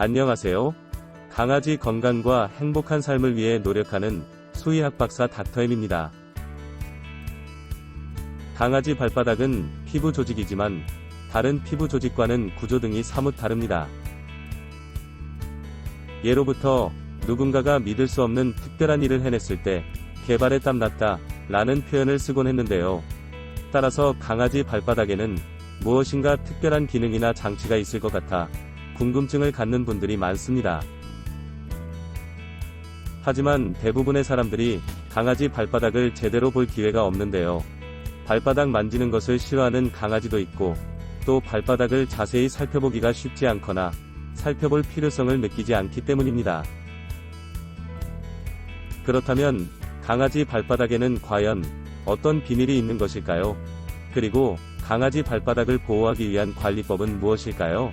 안녕하세요. 강아지 건강과 행복한 삶을 위해 노력하는 수의학 박사 닥터엠입니다. 강아지 발바닥은 피부 조직이지만 다른 피부 조직과는 구조 등이 사뭇 다릅니다. 예로부터 누군가가 믿을 수 없는 특별한 일을 해냈을 때 개발에 땀났다 라는 표현을 쓰곤 했는데요. 따라서 강아지 발바닥에는 무엇인가 특별한 기능이나 장치가 있을 것 같아 궁금증을 갖는 분들이 많습니다. 하지만 대부분의 사람들이 강아지 발바닥을 제대로 볼 기회가 없는데요. 발바닥 만지는 것을 싫어하는 강아지도 있고, 또 발바닥을 자세히 살펴보기가 쉽지 않거나 살펴볼 필요성을 느끼지 않기 때문입니다. 그렇다면 강아지 발바닥에는 과연 어떤 비밀이 있는 것일까요? 그리고 강아지 발바닥을 보호하기 위한 관리법은 무엇일까요?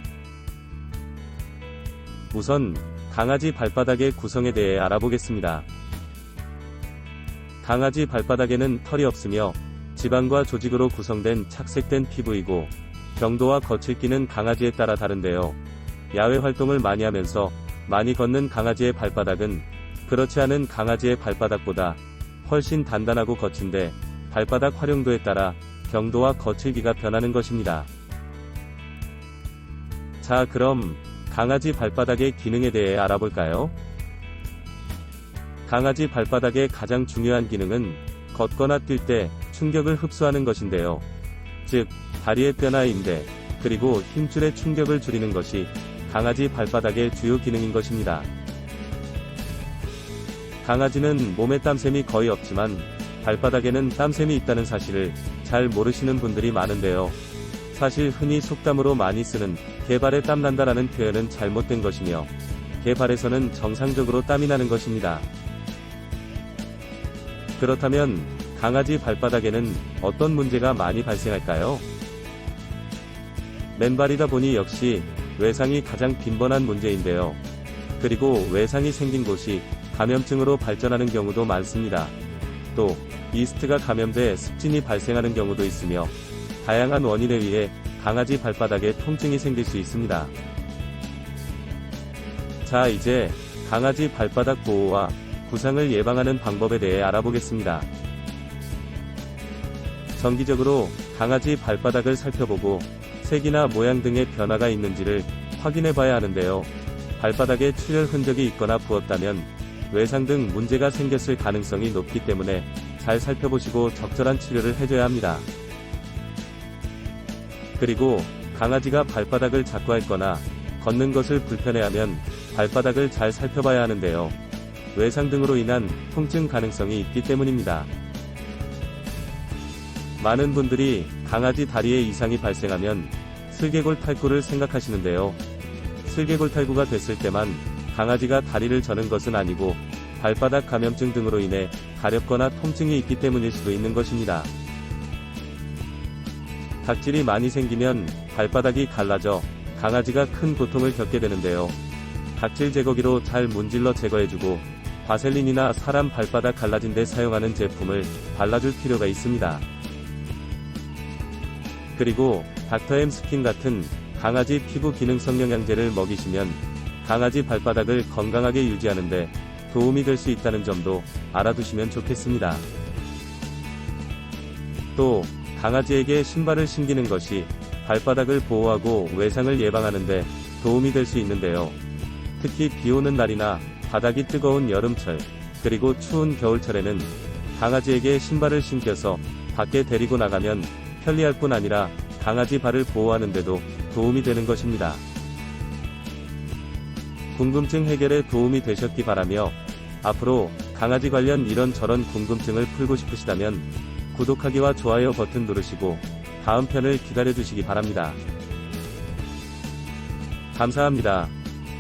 우선 강아지 발바닥의 구성에 대해 알아보겠습니다. 강아지 발바닥에는 털이 없으며 지방과 조직으로 구성된 착색된 피부이고, 경도와 거칠기는 강아지에 따라 다른데요. 야외 활동을 많이 하면서 많이 걷는 강아지의 발바닥은 그렇지 않은 강아지의 발바닥보다 훨씬 단단하고 거친데, 발바닥 활용도에 따라 경도와 거칠기가 변하는 것입니다. 자, 그럼 강아지 발바닥의 기능에 대해 알아볼까요? 강아지 발바닥의 가장 중요한 기능은 걷거나 뛸 때 충격을 흡수하는 것인데요. 즉, 다리의 뼈나 인대, 그리고 힘줄의 충격을 줄이는 것이 강아지 발바닥의 주요 기능인 것입니다. 강아지는 몸에 땀샘이 거의 없지만 발바닥에는 땀샘이 있다는 사실을 잘 모르시는 분들이 많은데요. 사실 흔히 속담으로 많이 쓰는 개발에 땀난다라는 표현은 잘못된 것이며, 개발에서는 정상적으로 땀이 나는 것입니다. 그렇다면 강아지 발바닥에는 어떤 문제가 많이 발생할까요? 맨발이다 보니 역시 외상이 가장 빈번한 문제인데요. 그리고 외상이 생긴 곳이 감염증으로 발전하는 경우도 많습니다. 또 이스트가 감염돼 습진이 발생하는 경우도 있으며, 다양한 원인에 의해 강아지 발바닥에 통증이 생길 수 있습니다. 자, 이제 강아지 발바닥 보호와 부상을 예방하는 방법에 대해 알아보겠습니다. 정기적으로 강아지 발바닥을 살펴보고 색이나 모양 등의 변화가 있는지를 확인해 봐야 하는데요. 발바닥에 출혈 흔적이 있거나 부었다면 외상 등 문제가 생겼을 가능성이 높기 때문에 잘 살펴보시고 적절한 치료를 해줘야 합니다. 그리고 강아지가 발바닥을 자꾸 핥거나 걷는 것을 불편해하면 발바닥을 잘 살펴봐야 하는데요. 외상 등으로 인한 통증 가능성이 있기 때문입니다. 많은 분들이 강아지 다리에 이상이 발생하면 슬개골 탈구를 생각하시는데요. 슬개골 탈구가 됐을 때만 강아지가 다리를 저는 것은 아니고 발바닥 감염증 등으로 인해 가렵거나 통증이 있기 때문일 수도 있는 것입니다. 각질이 많이 생기면 발바닥이 갈라져 강아지가 큰 고통을 겪게 되는데요. 각질 제거기로 잘 문질러 제거해주고 바셀린이나 사람 발바닥 갈라진 데 사용하는 제품을 발라줄 필요가 있습니다. 그리고 닥터엠 스킨 같은 강아지 피부 기능성 영양제를 먹이시면 강아지 발바닥을 건강하게 유지하는데 도움이 될 수 있다는 점도 알아두시면 좋겠습니다. 또 강아지에게 신발을 신기는 것이 발바닥을 보호하고 외상을 예방하는데 도움이 될 수 있는데요. 특히 비 오는 날이나 바닥이 뜨거운 여름철, 그리고 추운 겨울철에는 강아지에게 신발을 신겨서 밖에 데리고 나가면 편리할 뿐 아니라 강아지 발을 보호하는 데도 도움이 되는 것입니다. 궁금증 해결에 도움이 되셨기 바라며, 앞으로 강아지 관련 이런저런 궁금증을 풀고 싶으시다면 구독하기와 좋아요 버튼 누르시고 다음 편을 기다려주시기 바랍니다. 감사합니다.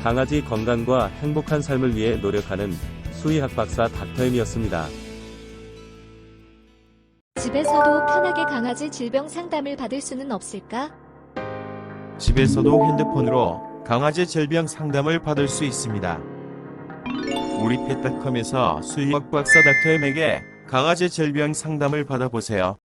강아지 건강과 행복한 삶을 위해 노력하는 수의학 박사 닥터엠이었습니다. 집에서도 편하게 강아지 질병 상담을 받을 수는 없을까? 집에서도 핸드폰으로 강아지 질병 상담을 받을 수 있습니다. 우리 펫닷컴에서 수의학 박사 닥터엠에게 강아지 질병 상담을 받아보세요.